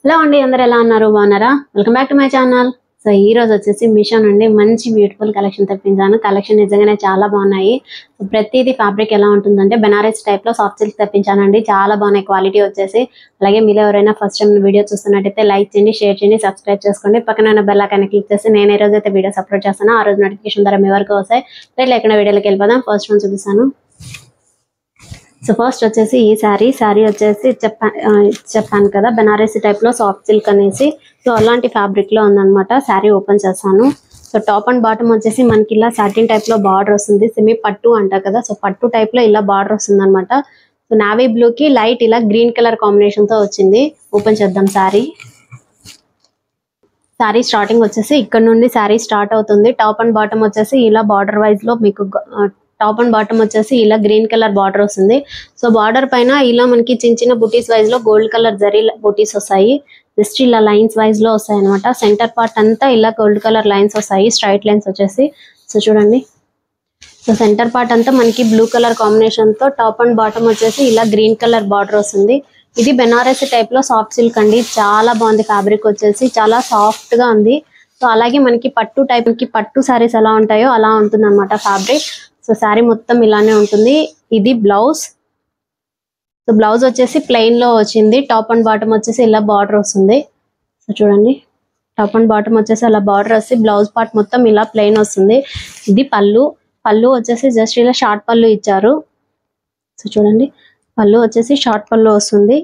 Hello అండి, అందరూ ఎలా ఉన్నారు? బాగున్నారా? Welcome back to my channel. So ఈ రోజు వచ్చేసి మీషో నుండి మంచి బ్యూటిఫుల్ కలెక్షన్ తెప్పించాను. కలెక్షన్ నిజంగానే చాలా బాగున్నాయి. సో ప్రతిదీ ఫ్యాబ్రిక్ ఎలా ఉంటుందంటే బెనారస్ టైప్ లో సాఫ్ట్ సిల్క్ తెప్పించానండి. చాలా బాగున్నాయి క్వాలిటీ వచ్చేసి. అలాగే మీరు ఎవరైనా ఫస్ట్ టైం వీడియో చూస్తున్నట్టయితే లైక్ చేయండి, షేర్ చేయండి, సబ్స్క్రైబ్ చేసుకోండి. పక్కన ఉన్న బెల్ ఐకాన్ క్లిక్ చేసి నేను ఏ రోజు అయితే వీడియోస్ అప్లోడ్ చేస్తానో ఆ రోజు నోటిఫికేషన్ ద్వారా మీ వరకు వస్తాయి. లేకుండా వీడియోలోకి వెళ్ళిపోదాం. ఫస్ట్ వన్ చూపిస్తాను. సో ఫస్ట్ వచ్చేసి ఈ శారీ వచ్చేసి చెప్పాను కదా బెనారసీ టైప్ లో సాఫ్ట్ సిల్క్ అనేసి. సో అలాంటి ఫ్యాబ్రిక్ లో ఉందన్నమాట. శారీ ఓపెన్ చేస్తాను. సో టాప్ అండ్ బాటమ్ వచ్చేసి మనకి ఇలా సాటిన్ టైప్ లో బార్డర్ వస్తుంది. సెమీ పట్టు అంటారు కదా, సో పట్టు టైప్ లో ఇలా బార్డర్ వస్తుంది అనమాట. సో నావీ బ్లూ కి లైట్ ఇలా గ్రీన్ కలర్ కాంబినేషన్ తో వచ్చింది. ఓపెన్ చేద్దాం. శారీ స్టార్టింగ్ వచ్చేసి ఇక్కడ నుండి శారీ స్టార్ట్ అవుతుంది. టాప్ అండ్ బాటమ్ వచ్చేసి ఇలా బార్డర్ వైజ్ లో మీకు టాప్ అండ్ బాటమ్ వచ్చేసి ఇలా గ్రీన్ కలర్ బార్డర్ వస్తుంది. సో బార్డర్ పైన ఇలా మనకి చిన్న చిన్న బుటీస్ వైజ్ లో గోల్డ్ కలర్ జరీ బుటీస్ వస్తాయి. జస్ట్ ఇలా లైన్స్ వైజ్ లో వస్తాయి అనమాట. సెంటర్ పార్ట్ అంతా ఇలా గోల్డ్ కలర్ లైన్స్ వస్తాయి, స్ట్రైట్ లైన్స్ వచ్చేసి. సో చూడండి, సో సెంటర్ పార్ట్ అంతా మనకి బ్లూ కలర్ కాంబినేషన్ తో, టాప్ అండ్ బాటమ్ వచ్చేసి ఇలా గ్రీన్ కలర్ బార్డర్ వస్తుంది. ఇది బెనారసీ టైప్ లో సాఫ్ట్ సిల్క్ అండి. చాలా బాగుంది ఫ్యాబ్రిక్ వచ్చేసి, చాలా సాఫ్ట్ గా ఉంది. సో అలాగే మనకి పట్టు టైప్ కి పట్టు సారీస్ ఎలా ఉంటాయో అలా ఉంటుంది అనమాట ఫ్యాబ్రిక్. సో శారీ మొత్తం ఇలానే ఉంటుంది. ఇది బ్లౌజ్. సో బ్లౌజ్ వచ్చేసి ప్లెయిన్ లో వచ్చింది. టాప్ అండ్ బాటమ్ వచ్చేసి ఇలా బార్డర్ వస్తుంది. సో చూడండి, టాప్ అండ్ బాటమ్ వచ్చేసి అలా బార్డర్ వస్తుంది. బ్లౌజ్ పార్ట్ మొత్తం ఇలా ప్లెయిన్ వస్తుంది. ఇది పళ్ళు వచ్చేసి జస్ట్ ఇలా షార్ట్ పళ్ళు ఇచ్చారు. సో చూడండి, పళ్ళు వచ్చేసి షార్ట్ పళ్ళు వస్తుంది.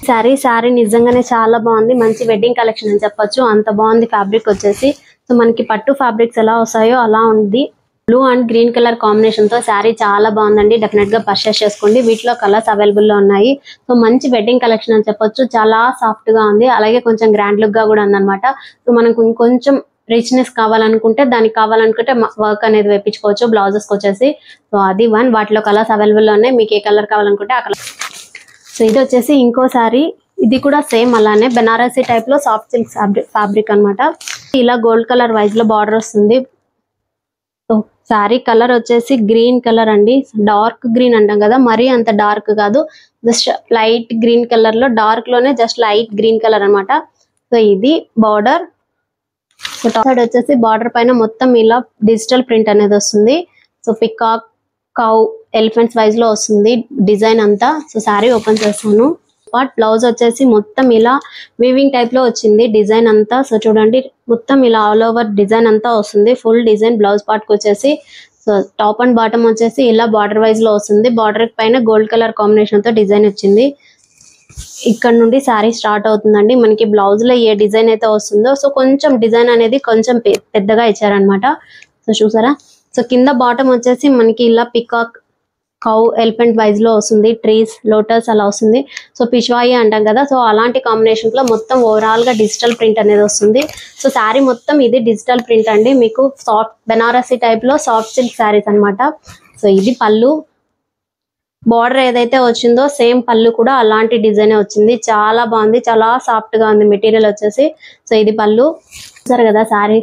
శారీ నిజంగానే చాలా బాగుంది. మంచి వెడ్డింగ్ కలెక్షన్ అని చెప్పొచ్చు, అంత బాగుంది ఫ్యాబ్రిక్ వచ్చేసి. సో మనకి పట్టు ఫ్యాబ్రిక్స్ ఎలా వస్తాయో అలా ఉంది. Blue and green colour combination తో శారీ చాలా బాగుందండి. డెఫినెట్ గా పర్చేస్ చేసుకోండి. వీటిలో కలర్స్ అవైలబుల్ లో ఉన్నాయి. సో మంచి వెడ్డింగ్ కలెక్షన్ అని చెప్పొచ్చు. చాలా సాఫ్ట్ గా ఉంది. అలాగే కొంచెం గ్రాండ్ లుక్ గా కూడా ఉందన్నమాట. సో మనకు ఇంకొంచెం రిచ్నెస్ కావాలనుకుంటే వర్క్ అనేది వేయించుకోవచ్చు బ్లౌజెస్ వచ్చేసి. సో అది వన్. వాటిలో కలర్స్ అవైలబుల్ లో ఉన్నాయి. మీకు ఏ కలర్ కావాలనుకుంటే ఆ కలర్. సో ఇది వచ్చేసి ఇంకో శారీ. ఇది కూడా సేమ్ అలానే బెనారసీ టైప్ లో సాఫ్ట్ సిల్క్ ఫ్యాబ్రిక్ అనమాట. ఇలా గోల్డ్ కలర్ వైజ్ లో బార్డర్ వస్తుంది. సో శారీ కలర్ వచ్చేసి గ్రీన్ కలర్ అండి. డార్క్ గ్రీన్ అంటాం కదా, మరీ అంత డార్క్ కాదు, జస్ట్ లైట్ గ్రీన్ కలర్ లో, డార్క్ లోనే జస్ట్ లైట్ గ్రీన్ కలర్ అనమాట. సో ఇది బార్డర్. సో టాప్ సైడ్ వచ్చేసి బార్డర్ పైన మొత్తం ఇలా డిజిటల్ ప్రింట్ అనేది వస్తుంది. So peacock, cow, elephants wise లో వస్తుంది డిజైన్ అంతా. సో శారీ ఓపెన్ చేస్తాను. బ్లౌజ్ వచ్చేసి మొత్తం ఇలా వీవింగ్ టైప్ లో వచ్చింది డిజైన్ అంతా. సో చూడండి, మొత్తం ఇలా ఆల్ ఓవర్ డిజైన్ అంతా వస్తుంది. ఫుల్ డిజైన్ బ్లౌజ్ పార్ట్ కి వచ్చేసి. సో టాప్ అండ్ బాటమ్ వచ్చేసి ఇలా బార్డర్ వైజ్ లో వస్తుంది. బార్డర్ పైన గోల్డ్ కలర్ కాంబినేషన్ తో డిజైన్ వచ్చింది. ఇక్కడ నుండి శారీ స్టార్ట్ అవుతుందండి. మనకి బ్లౌజ్ లో ఏ డిజైన్ అయితే వస్తుందో, సో కొంచెం డిజైన్ అనేది కొంచెం పెద్దగా ఇచ్చారనమాట. సో చూసారా, సో కింద బాటమ్ వచ్చేసి మనకి ఇలా పికాక్, కౌ, ఎలిఫెంట్ వైజ్ లో వస్తుంది. ట్రీస్, లోటస్ అలా వస్తుంది. సో పిచ్వాయి అంటాం కదా, సో అలాంటి కాంబినేషన్ లో మొత్తం ఓవరాల్ గా డిజిటల్ ప్రింట్ అనేది వస్తుంది. సో శారీ మొత్తం ఇది డిజిటల్ ప్రింట్ అండి. మీకు సాఫ్ట్ బెనారసీ టైప్ లో సాఫ్ట్ సిల్క్ శారీస్ అనమాట. సో ఇది పళ్ళు. బార్డర్ ఏదైతే వచ్చిందో సేమ్ పళ్ళు కూడా అలాంటి డిజైన్ వచ్చింది. చాలా బాగుంది, చాలా సాఫ్ట్ గా ఉంది మెటీరియల్ వచ్చేసి. సో ఇది పళ్ళు. చూసారు కదా,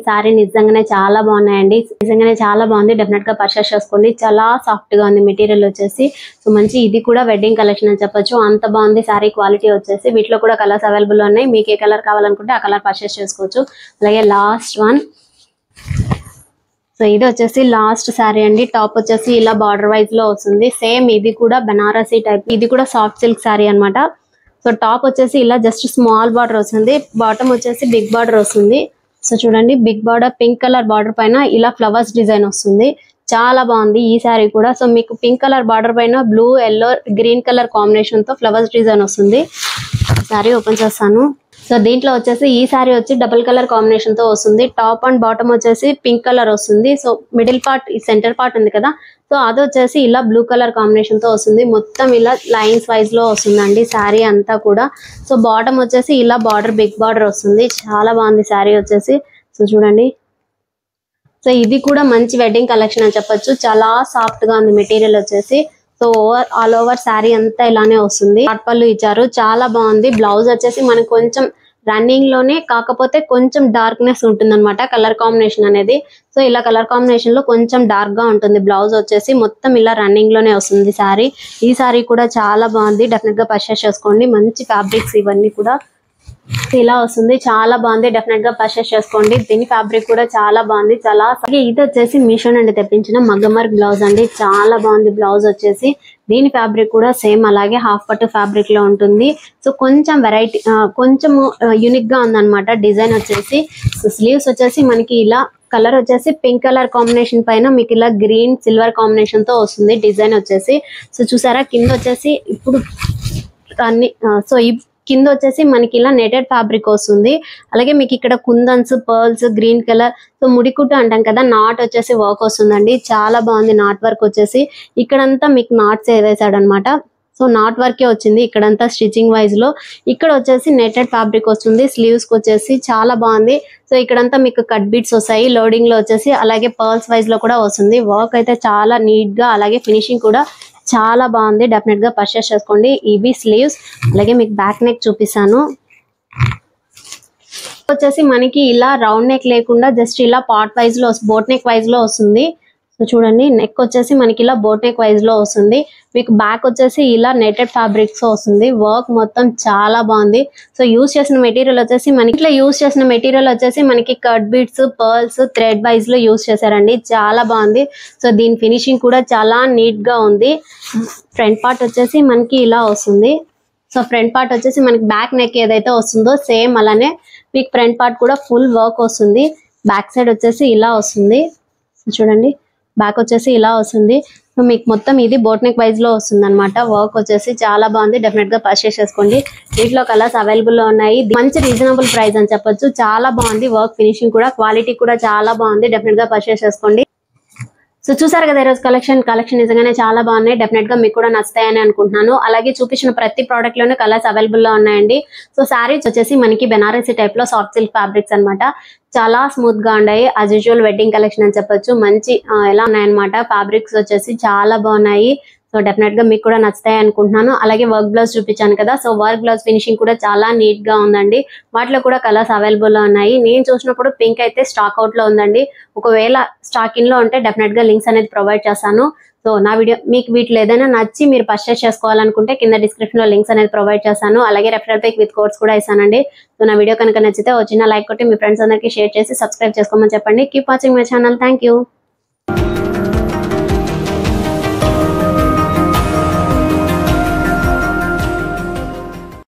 శారీ నిజంగానే చాలా బాగున్నాయండి. నిజంగానే చాలా బాగుంది. డెఫినెట్ గా పర్చేస్ చేసుకోండి. చాలా సాఫ్ట్ గా ఉంది మెటీరియల్ వచ్చేసి. సో మంచి ఇది కూడా వెడ్డింగ్ కలెక్షన్ అని చెప్పొచ్చు, అంత బాగుంది శారీ క్వాలిటీ వచ్చేసి. వీటిలో కూడా కలర్స్ అవైలబుల్ ఉన్నాయి. మీకు ఏ కలర్ కావాలనుకుంటే ఆ కలర్ పర్చేస్ చేసుకోవచ్చు. అలాగే లాస్ట్ వన్. సో ఇది వచ్చేసి లాస్ట్ శారీ అండి. టాప్ వచ్చేసి ఇలా బార్డర్ వైజ్ లో వస్తుంది. సేమ్ ఇది కూడా బెనారసీ టైప్, ఇది కూడా సాఫ్ట్ సిల్క్ శారీ అనమాట. సో టాప్ వచ్చేసి ఇలా జస్ట్ స్మాల్ బార్డర్ వస్తుంది. బాటమ్ వచ్చేసి బిగ్ బార్డర్ వస్తుంది. సో చూడండి, big border pink colour border పైన ఇలా ఫ్లవర్స్ డిజైన్ వస్తుంది. చాలా బాగుంది ఈ శారీ కూడా. సో మీకు పింక్ కలర్ బార్డర్ పైన blue, yellow, green colour combination తో ఫ్లవర్స్ డిజైన్ వస్తుంది. శారీ ఓపెన్ చేస్తాను. సో దీంట్లో వచ్చేసి ఈ శారీ వచ్చి డబుల్ కలర్ కాంబినేషన్ తో వస్తుంది. టాప్ అండ్ బాటమ్ వచ్చేసి పింక్ కలర్ వస్తుంది. సో మిడిల్ పార్ట్, ఈ సెంటర్ పార్ట్ ఉంది కదా, సో అది వచ్చేసి ఇలా బ్లూ కలర్ కాంబినేషన్ తో వస్తుంది. మొత్తం ఇలా లైన్స్ వైజ్ లో వస్తుందండి శారీ అంతా కూడా. సో బాటమ్ వచ్చేసి ఇలా బార్డర్, బిగ్ బార్డర్ వస్తుంది. చాలా బాగుంది శారీ వచ్చేసి. సో చూడండి, సో ఇది కూడా మంచి వెడ్డింగ్ కలెక్షన్ అని చెప్పొచ్చు. చాలా సాఫ్ట్ గా ఉంది మెటీరియల్ వచ్చేసి. సో ఆల్ ఓవర్ శారీ అంతా ఇలానే వస్తుంది. షార్ట్ పళ్ళు ఇచ్చారు, చాలా బాగుంది. బ్లౌజ్ వచ్చేసి మనకు కొంచెం రన్నింగ్ లోనే, కాకపోతే కొంచెం డార్క్నెస్ ఉంటుంది అనమాట కలర్ కాంబినేషన్ అనేది. సో ఇలా కలర్ కాంబినేషన్ లో కొంచెం డార్క్ గా ఉంటుంది. బ్లౌజ్ వచ్చేసి మొత్తం ఇలా రన్నింగ్ లోనే వస్తుంది శారీ. ఈ శారీ కూడా చాలా బాగుంది. డెఫినెట్ గా పర్చేస్ చేసుకోండి. మంచి ఫ్యాబ్రిక్స్ ఇవన్నీ కూడా. ఇలా వస్తుంది, చాలా బాగుంది, డెఫినెట్ గా పర్చేస్ చేసుకోండి. దీని ఫ్యాబ్రిక్ కూడా చాలా బాగుంది. చాలా ఇది వచ్చేసి మీషో నుండి తెప్పించిన మగ్గం వర్క్ బ్లౌజ్ అండి, చాలా బాగుంది బ్లౌజ్ వచ్చేసి. దీని ఫ్యాబ్రిక్ కూడా సేమ్ అలాగే హాఫ్ పట్టు ఫ్యాబ్రిక్ లో ఉంటుంది. సో కొంచెం వెరైటీ, కొంచెం యూనిక్ గా ఉందన్నమాట డిజైన్ వచ్చేసి. సో స్లీవ్స్ వచ్చేసి మనకి ఇలా కలర్ వచ్చేసి పింక్ కలర్ కాంబినేషన్ పైన మీకు ఇలా గ్రీన్ సిల్వర్ కాంబినేషన్ తో వస్తుంది డిజైన్ వచ్చేసి. సో చూసారా కింద వచ్చేసి ఇప్పుడు అన్ని సో ఈ కింద వచ్చేసి మనకి ఇలా నెటెడ్ ఫ్యాబ్రిక్ వస్తుంది. అలాగే మీకు ఇక్కడ కుందన్స్, పర్ల్స్, గ్రీన్ కలర్, సో ముడికుట్టు అంటాం కదా, నాట్ వచ్చేసి వర్క్ వస్తుందండి. చాలా బాగుంది నాట్ వర్క్ వచ్చేసి. ఇక్కడంతా మీకు నాట్స్ వేసాడు అనమాట. సో నాట్ వర్కే వచ్చింది ఇక్కడంతా స్టిచ్చింగ్ వైజ్ లో. ఇక్కడ వచ్చేసి నెటెడ్ ఫ్యాబ్రిక్ వస్తుంది స్లీవ్స్ కి వచ్చేసి, చాలా బాగుంది. సో ఇక్కడంతా మీకు కట్ బీట్స్ వస్తాయి లోడింగ్ లో వచ్చేసి, అలాగే పర్ల్స్ వైజ్ లో కూడా వస్తుంది. వర్క్ అయితే చాలా నీట్ గా, అలాగే ఫినిషింగ్ కూడా చాలా బాగుంది. డెఫినెట్ గా పర్చేస్ చేసుకోండి. ఇవి స్లీవ్స్. అలాగే మీకు బ్యాక్ నెక్ చూపిస్తాను. వచ్చేసి మనకి ఇలా రౌండ్ నెక్ లేకుండా జస్ట్ ఇలా పార్ట్ వైజ్ లో, బోట్ నెక్ వైజ్ లో వస్తుంది. సో చూడండి నెక్ వచ్చేసి మనకి ఇలా బోట్ నెక్ వైజ్ లో వస్తుంది. మీకు బ్యాక్ వచ్చేసి ఇలా నెటెడ్ ఫ్యాబ్రిక్స్ వస్తుంది. వర్క్ మొత్తం చాలా బాగుంది. సో యూస్ చేసిన మెటీరియల్ వచ్చేసి మనకి ఇట్లా మనకి cut beats, pearls, thread wise లో యూస్ చేశారండి, చాలా బాగుంది. సో దీని ఫినిషింగ్ కూడా చాలా నీట్ గా ఉంది. ఫ్రంట్ పార్ట్ వచ్చేసి మనకి ఇలా వస్తుంది. సో ఫ్రంట్ పార్ట్ వచ్చేసి మనకి బ్యాక్ నెక్ ఏదైతే వస్తుందో సేమ్ అలానే మీకు ఫ్రంట్ పార్ట్ కూడా ఫుల్ వర్క్ వస్తుంది. బ్యాక్ సైడ్ వచ్చేసి ఇలా వస్తుంది. సో చూడండి బ్యాక్ వచ్చేసి ఇలా వస్తుంది. సో మీకు మొత్తం ఇది బోట్ నెక్ వైజ్ లో వస్తుంది అనమాట. వర్క్ వచ్చేసి చాలా బాగుంది. డెఫినెట్ గా పర్చేస్ చేసుకోండి. వీటిలో కలర్స్ అవైలబుల్ లో ఉన్నాయి. మంచి రీజనబుల్ ప్రైస్ అని చెప్పొచ్చు. చాలా బాగుంది వర్క్, ఫినిషింగ్ కూడా, క్వాలిటీ కూడా చాలా బాగుంది. డెఫినెట్ గా పర్చేస్ చేసుకోండి. సో చూసారు కదా ఈరోజు కలెక్షన్ నిజంగానే చాలా బాగున్నాయి. డెఫినెట్ గా మీకు కూడా నచ్చుతాయని అనుకుంటున్నాను. అలాగే చూపించిన ప్రతి ప్రోడక్ట్ లోనే కలర్స్ అవైలబుల్ లో ఉన్నాయండి. సో శారీస్ వచ్చేసి మనకి బెనారసీ టైప్ లో సాఫ్ట్ సిల్క్ ఫ్యాబ్రిక్స్ అన్నమాట. చాలా స్మూత్ గా ఉన్నాయి. యాజ్ యూజువల్ వెడ్డింగ్ కలెక్షన్ అని చెప్పొచ్చు. మంచి ఎలా ఉన్నాయన్నమాట. ఫ్యాబ్రిక్స్ వచ్చేసి చాలా బాగున్నాయి. సో డెఫినెట్ గా మీకు కూడా నచ్చుతాయి అనుకుంటున్నాను. అలాగే వర్క్ బ్లౌజ్ చూపించాను కదా, సో వర్క్ బ్లౌజ్ ఫినిషింగ్ కూడా చాలా నీట్ గా ఉందండి. వాటిలో కూడా కలర్స్ అవైలబుల్ లో ఉన్నాయి. నేను చూసినప్పుడు పింక్ అయితే స్టాక్ అవుట్ లో ఉందండి. ఒకవేళ స్టాక్ ఇన్ లో ఉంటే డెఫినెట్ గా లింక్స్ అనేది ప్రొవైడ్ చేస్తాను. సో నా వీడియో మీకు వీటిలో ఏదైనా నచ్చి మీరు పర్చేస్ చేసుకోవాలనుకుంటే కింద డిస్క్రిప్షన్ లో లింక్స్ అనేది ప్రొవైడ్ చేస్తాను. అలాగే రెఫరల్ పేక్ విత్ కోడ్స్ కూడా ఇస్తానండి. సో నా వీడియో కనుక నచ్చితే వచ్చిన లైక్ కొట్టి మీ ఫ్రెండ్స్ అందరికీ షేర్ చేసి సబ్స్క్రైబ్ చేసుకోమని చెప్పండి. Keep watching my channel. Thank you.